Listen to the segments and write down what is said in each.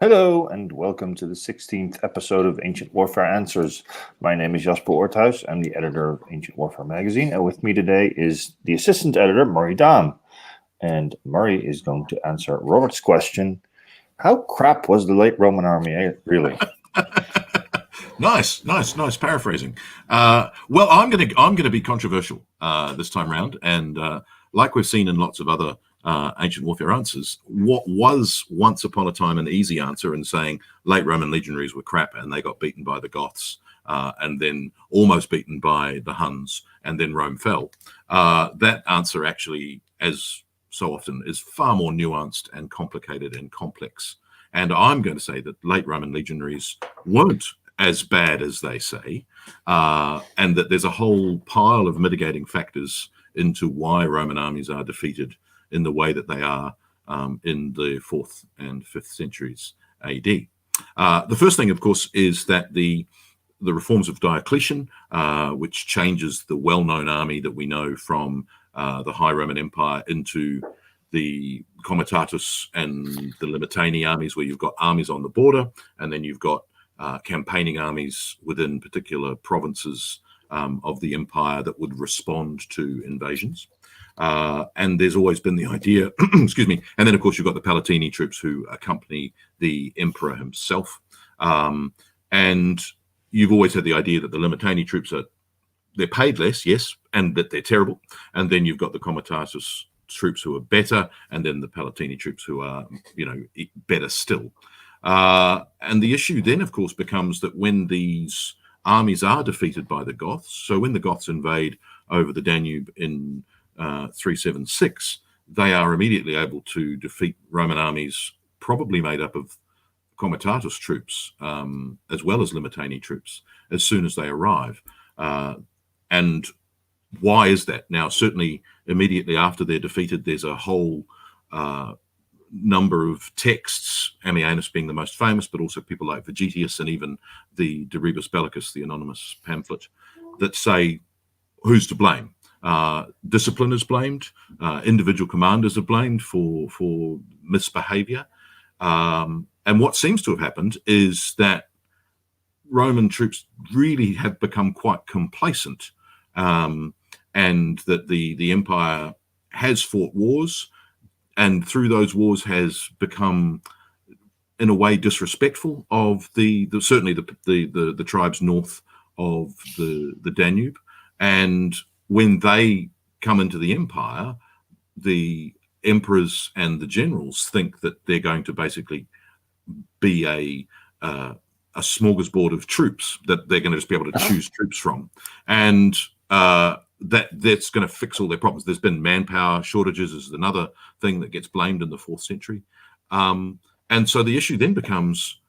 Hello and welcome to the 16th episode of Ancient Warfare Answers. My name is Jasper Oorthuis. I'm the editor of Ancient Warfare magazine, and with me today is the assistant editor, Murray Dahm. And Murray is going to answer Robert's question: how crap was the late Roman army, really? Nice paraphrasing. Well, I'm gonna be controversial this time round, and like we've seen in lots of other ancient warfare answers, what was once upon a time an easy answer in saying late Roman legionaries were crap and they got beaten by the Goths, and then almost beaten by the Huns, and then Rome fell. That answer actually, as so often, is far more nuanced and complicated and complex. And I'm going to say that late Roman legionaries weren't as bad as they say, and that there's a whole pile of mitigating factors into why Roman armies are defeated in the way that they are in the 4th and 5th centuries AD. The first thing, of course, is that the reforms of Diocletian, which changes the well-known army that we know from the High Roman Empire into the Comitatus and the Limitani armies, where you've got armies on the border, and then you've got campaigning armies within particular provinces of the empire that would respond to invasions. And there's always been the idea, excuse me, and then of course you've got the Palatini troops who accompany the emperor himself. And you've always had the idea that the Limitani troops they're paid less, yes, and that they're terrible. And then you've got the Comitatus troops who are better, and then the Palatini troops who are, better still. And the issue then, of course, becomes that when these armies are defeated by the Goths, so when the Goths invade over the Danube in 376, they are immediately able to defeat Roman armies, probably made up of Comitatus troops as well as Limitani troops, as soon as they arrive. And why is that? Now, certainly immediately after they're defeated, there's a whole number of texts, Ammianus being the most famous, but also people like Vegetius and even the De Rebus Bellicus, the anonymous pamphlet, that say who's to blame. Discipline is blamed. Individual commanders are blamed for misbehavior. And what seems to have happened is that Roman troops really have become quite complacent, and that the empire has fought wars, and through those wars has become, in a way, disrespectful of certainly the tribes north of the Danube. And when they come into the empire, the emperors and the generals think that they're going to basically be a smorgasbord of troops that they're going to just be able to choose troops from, and that's going to fix all their problems. There's been manpower shortages is another thing that gets blamed in the 4th century. And so the issue then becomes,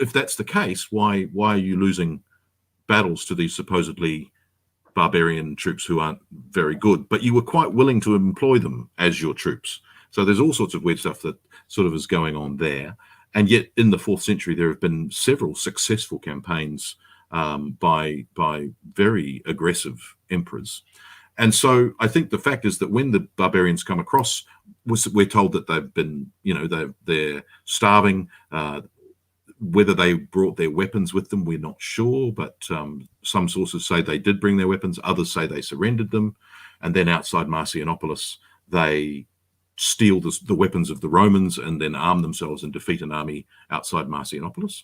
if that's the case, why are you losing battles to these supposedly barbarian troops who aren't very good, but you were quite willing to employ them as your troops? So there's all sorts of weird stuff that sort of is going on there. And yet in the 4th century, there have been several successful campaigns by very aggressive emperors. And so I think the fact is that when the barbarians come across, we're told that they've been, they're starving. Whether they brought their weapons with them, we're not sure, but some sources say they did bring their weapons. Others say they surrendered them. And then outside Marcianopolis, they steal the weapons of the Romans and then arm themselves and defeat an army outside Marcianopolis,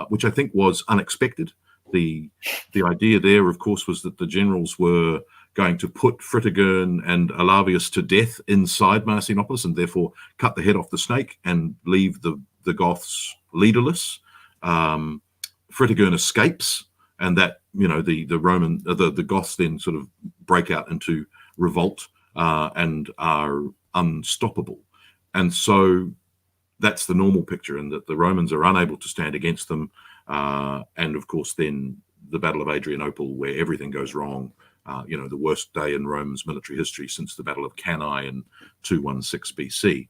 which I think was unexpected. The idea there, of course, was that the generals were going to put Fritigern and Alavius to death inside Marcianopolis and therefore cut the head off the snake and leave the Goths leaderless. Fritigern escapes, and that the Goths then sort of break out into revolt and are unstoppable. And so that's the normal picture, and that the Romans are unable to stand against them. And of course, then the Battle of Adrianople, where everything goes wrong. The worst day in Rome's military history since the Battle of Cannae in 216 BC.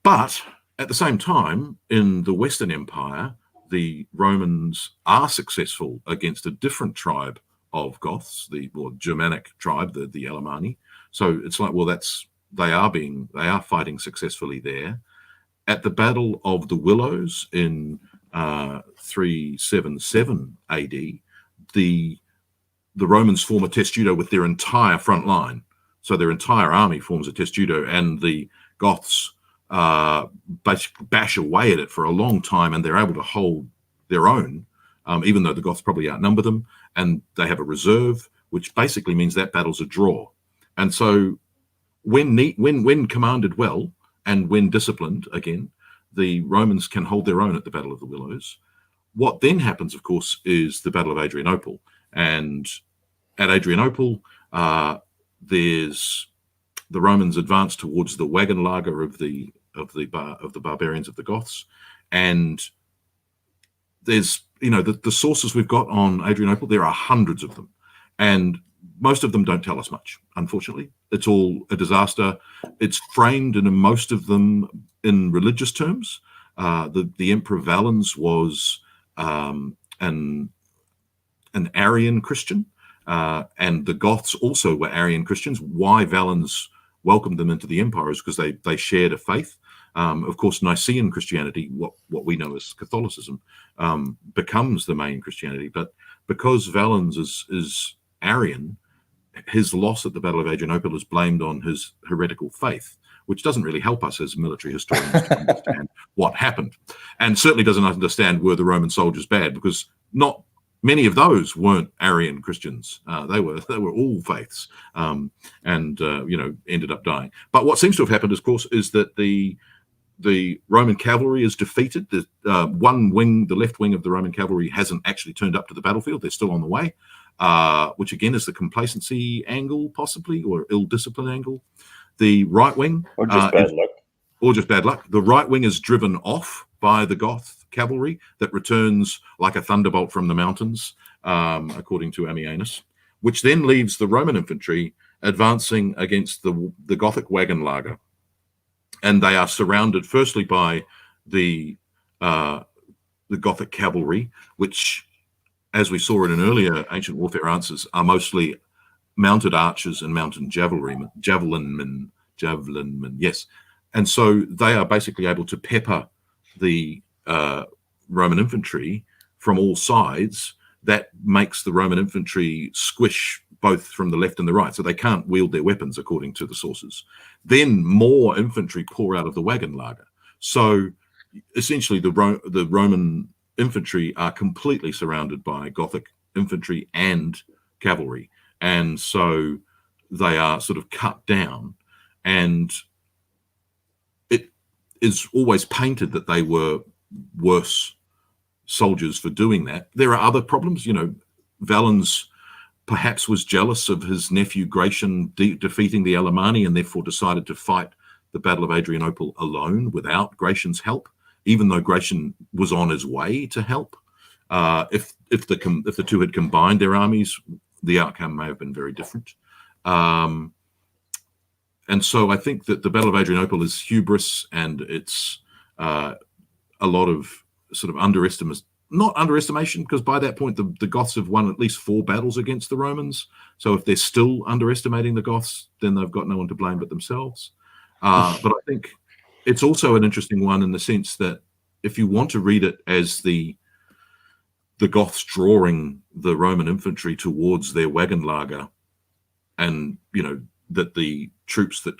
But at the same time, in the Western Empire, the Romans are successful against a different tribe of Goths, the Germanic tribe, the Alemanni. So it's like, well, they are fighting successfully there. at the Battle of the Willows in 377 AD, the Romans form a testudo with their entire front line. So their entire army forms a testudo, and the Goths basically bash away at it for a long time, and they're able to hold their own, even though the Goths probably outnumber them, and they have a reserve, which basically means that battle's a draw. And so when commanded well and when disciplined, again, the Romans can hold their own at the Battle of the Willows. What then happens, of course, is the Battle of Adrianople. And at Adrianople, there's the Romans advance towards the wagon lager of the barbarians of the Goths, and there's the sources we've got on Adrianople. There are hundreds of them, and most of them don't tell us much. Unfortunately, it's all a disaster. It's framed in most of them in religious terms. The Emperor Valens was an Arian Christian, and the Goths also were Arian Christians. Why Valens welcomed them into the empire is because they shared a faith. Of course, Nicene Christianity, what we know as Catholicism, becomes the main Christianity. But because Valens is Arian, his loss at the Battle of Adrianople is blamed on his heretical faith, which doesn't really help us as military historians to understand what happened, and certainly doesn't understand were the Roman soldiers bad, because not many of those weren't Arian Christians. They were all faiths, and ended up dying. But what seems to have happened, of course, is that the Roman cavalry is defeated. The one wing, the left wing of the Roman cavalry, hasn't actually turned up to the battlefield. They're still on the way, which again is the complacency angle, possibly, or ill-discipline angle. The right wing, or just bad luck. Or just bad luck. The right wing is driven off by the Goth cavalry that returns like a thunderbolt from the mountains, according to Ammianus, which then leaves the Roman infantry advancing against the Gothic wagon lager. And they are surrounded firstly by the Gothic cavalry, which, as we saw in an earlier Ancient Warfare Answers, are mostly mounted archers and mounted javelinmen, yes. And so they are basically able to pepper the Roman infantry from all sides. That makes the Roman infantry squish both from the left and the right, so they can't wield their weapons, according to the sources. Then more infantry pour out of the wagon lager. So essentially the Roman infantry are completely surrounded by Gothic infantry and cavalry. And so they are sort of cut down, and it is always painted that they were worse soldiers for doing that. There are other problems. Valens perhaps was jealous of his nephew Gratian defeating the Alemanni, and therefore decided to fight the Battle of Adrianople alone without Gratian's help, even though Gratian was on his way to help. If the two had combined their armies, the outcome may have been very different. And so I think that the Battle of Adrianople is hubris, and it's a lot of sort of not underestimation, because by that point the Goths have won at least 4 battles against the Romans. So if they're still underestimating the Goths, then they've got no one to blame but themselves. But I think it's also an interesting one in the sense that if you want to read it as the Goths drawing the Roman infantry towards their wagon lager, and that the troops that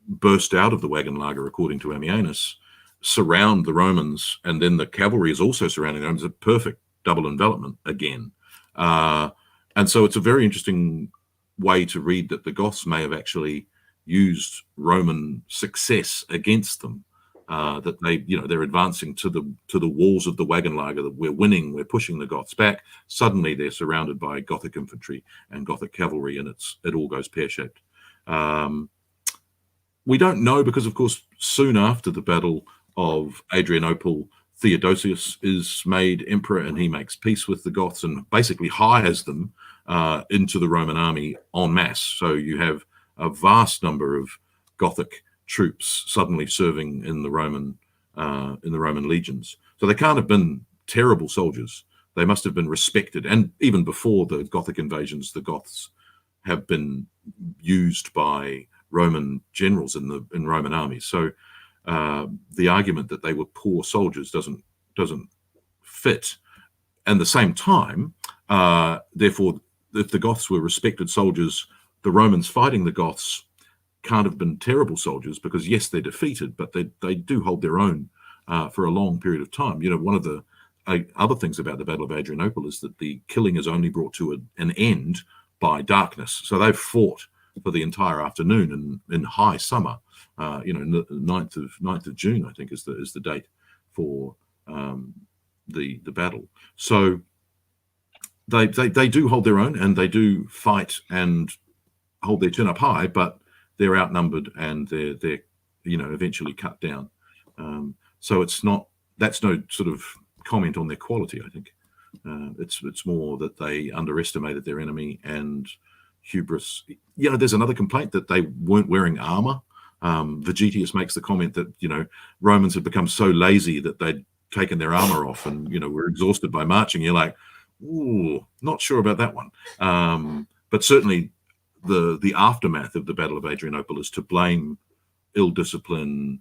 burst out of the wagon lager, according to Ammianus, surround the Romans, and then the cavalry is also surrounding them. It's a perfect double envelopment again. And so it's a very interesting way to read that the Goths may have actually used Roman success against them. That they're advancing to the walls of the wagon lager, that we're winning, we're pushing the Goths back. Suddenly they're surrounded by Gothic infantry and Gothic cavalry, and it all goes pear-shaped. We don't know, because of course soon after the Battle of Adrianople, Theodosius is made emperor, and he makes peace with the Goths and basically hires them into the Roman army en masse. So you have a vast number of Gothic troops suddenly serving in the Roman legions. So they can't have been terrible soldiers. They must have been respected. And even before the Gothic invasions, the Goths have been used by Roman generals in Roman armies. So the argument that they were poor soldiers doesn't fit. And at the same time, therefore, if the Goths were respected soldiers, the Romans fighting the Goths can't have been terrible soldiers, because yes, they're defeated, but they do hold their own for a long period of time. One of the other things about the Battle of Adrianople is that the killing is only brought to an end by darkness. So they've fought for the entire afternoon in high summer. The 9th of June, I think, is the date for the battle. So they do hold their own, and they do fight and hold their turn up high, but they're outnumbered, and they're eventually cut down. So that's no sort of comment on their quality. I think it's more that they underestimated their enemy and hubris. There's another complaint that they weren't wearing armor. Vegetius makes the comment that Romans had become so lazy that they'd taken their armor off and were exhausted by marching. You're like, ooh, not sure about that one. But certainly the aftermath of the Battle of Adrianople is to blame ill discipline,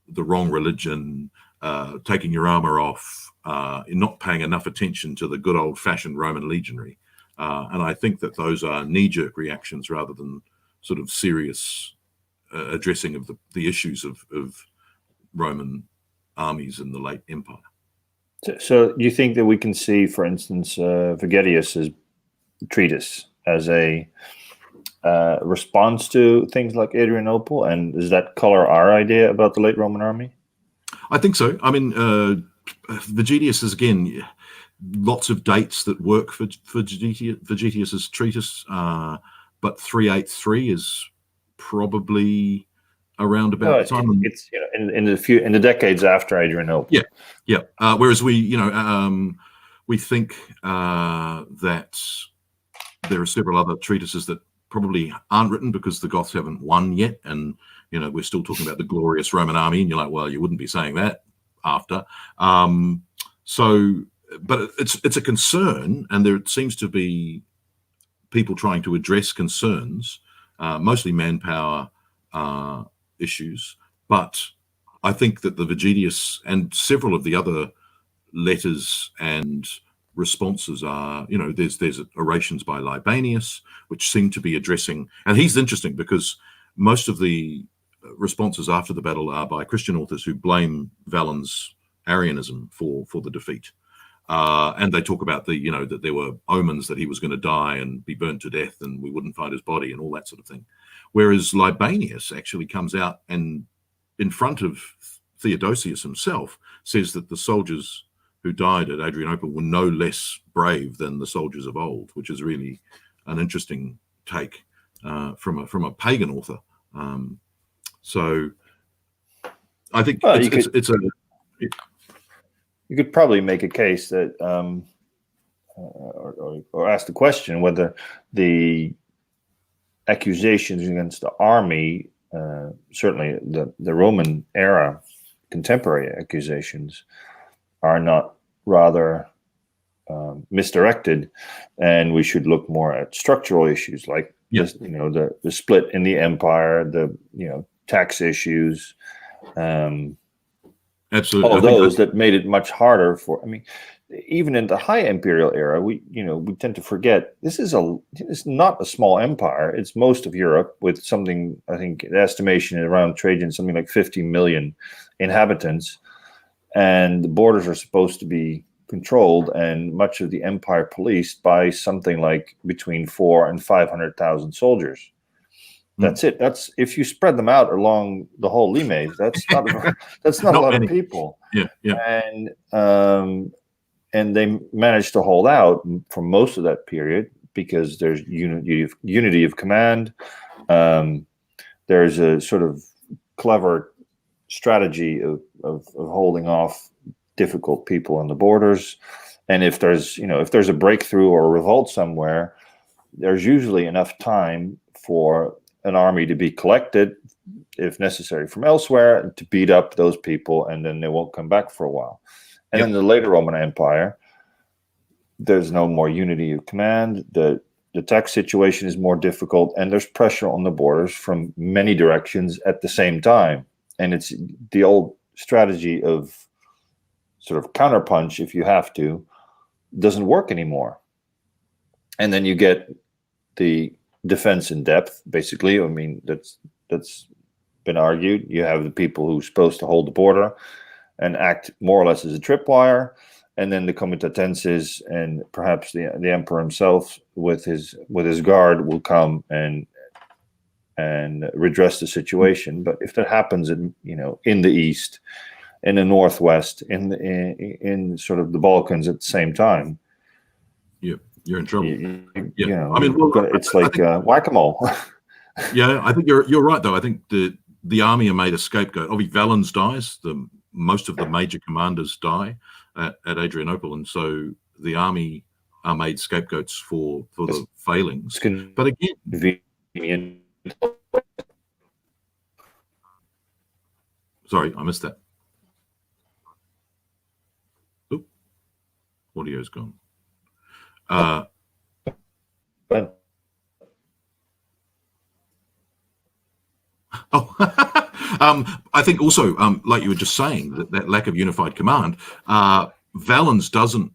the wrong religion, taking your armor off, not paying enough attention to the good old fashioned Roman legionary. And I think that those are knee-jerk reactions rather than sort of serious addressing of the issues of Roman armies in the late empire. So you think that we can see, for instance, Vegetius' treatise as a response to things like Adrianople, and does that color our idea about the late Roman army? I think so. I mean, Vegetius is, again, lots of dates that work for Vegetius's treatise, but 383 is probably around about the time. It's in the decades after Adrianople. Yeah. Whereas we think that there are several other treatises that probably aren't written because the Goths haven't won yet, and we're still talking about the glorious Roman army, and you're like, well, you wouldn't be saying that after. But it's a concern, and there seems to be people trying to address concerns, mostly manpower issues. But I think that the Vegetius and several of the other letters and responses are, there's orations by Libanius, which seem to be addressing, and he's interesting because most of the responses after the battle are by Christian authors who blame Valens' Arianism for the defeat. And they talk about that there were omens that he was going to die and be burnt to death and we wouldn't find his body and all that sort of thing. Whereas Libanius actually comes out and in front of Theodosius himself says that the soldiers who died at Adrianople were no less brave than the soldiers of old, which is really an interesting take from a pagan author. So I think you could probably make a case that, or ask the question whether the accusations against the army, certainly the Roman era contemporary accusations, are not rather misdirected, and we should look more at structural issues like the split in the empire, the tax issues, absolutely, all those that made it much harder for. I mean, even in the high imperial era, we tend to forget this is not a small empire. It's most of Europe, with something, I think the estimation around Trajan, something like 50 million inhabitants. And the borders are supposed to be controlled, and much of the empire policed by something like between 400,000 and 500,000 soldiers. That's it. That's if you spread them out along the whole Limes, that's not a lot of people. Yeah. And they managed to hold out for most of that period because there's unity of command. There's a sort of clever strategy of holding off difficult people on the borders, and if there's a breakthrough or a revolt somewhere, there's usually enough time for an army to be collected, if necessary, from elsewhere to beat up those people, and then they won't come back for a while. And in the later Roman Empire, there's no more unity of command. The tax situation is more difficult, and there's pressure on the borders from many directions at the same time. and it's the old strategy of sort of counterpunch, if you have to, doesn't work anymore. And then you get the defense in depth, basically. I mean, that's been argued. You have the people who's supposed to hold the border and act more or less as a tripwire, and then the comitatenses and perhaps the emperor himself with his guard will come and redress the situation. But if that happens in the east, in the northwest, in sort of the Balkans at the same time, you're in trouble. Yeah, I mean, it's like whack-a-mole. Yeah, I think you're right though. I think the army are made a scapegoat. Obviously, Valens dies. Most of the major commanders die at Adrianople, and so the army are made scapegoats for the failings. But again, sorry, I missed that. Oop, audio's gone. I think also, like you were just saying, that lack of unified command. Valens doesn't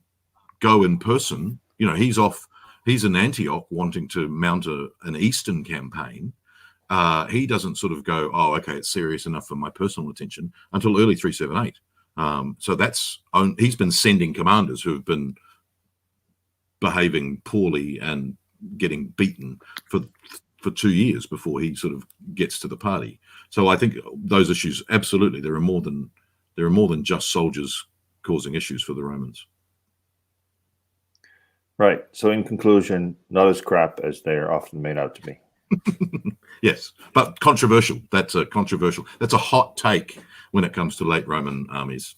go in person. He's off. He's in Antioch wanting to mount an eastern campaign. He doesn't sort of go, oh, okay, it's serious enough for my personal attention until early 378. So he's been sending commanders who have been behaving poorly and getting beaten for 2 years before he sort of gets to the party. So I think those issues, absolutely, there are more than just soldiers causing issues for the Romans. Right. So in conclusion, not as crap as they are often made out to be. Yes, but controversial. That's a hot take when it comes to late Roman armies.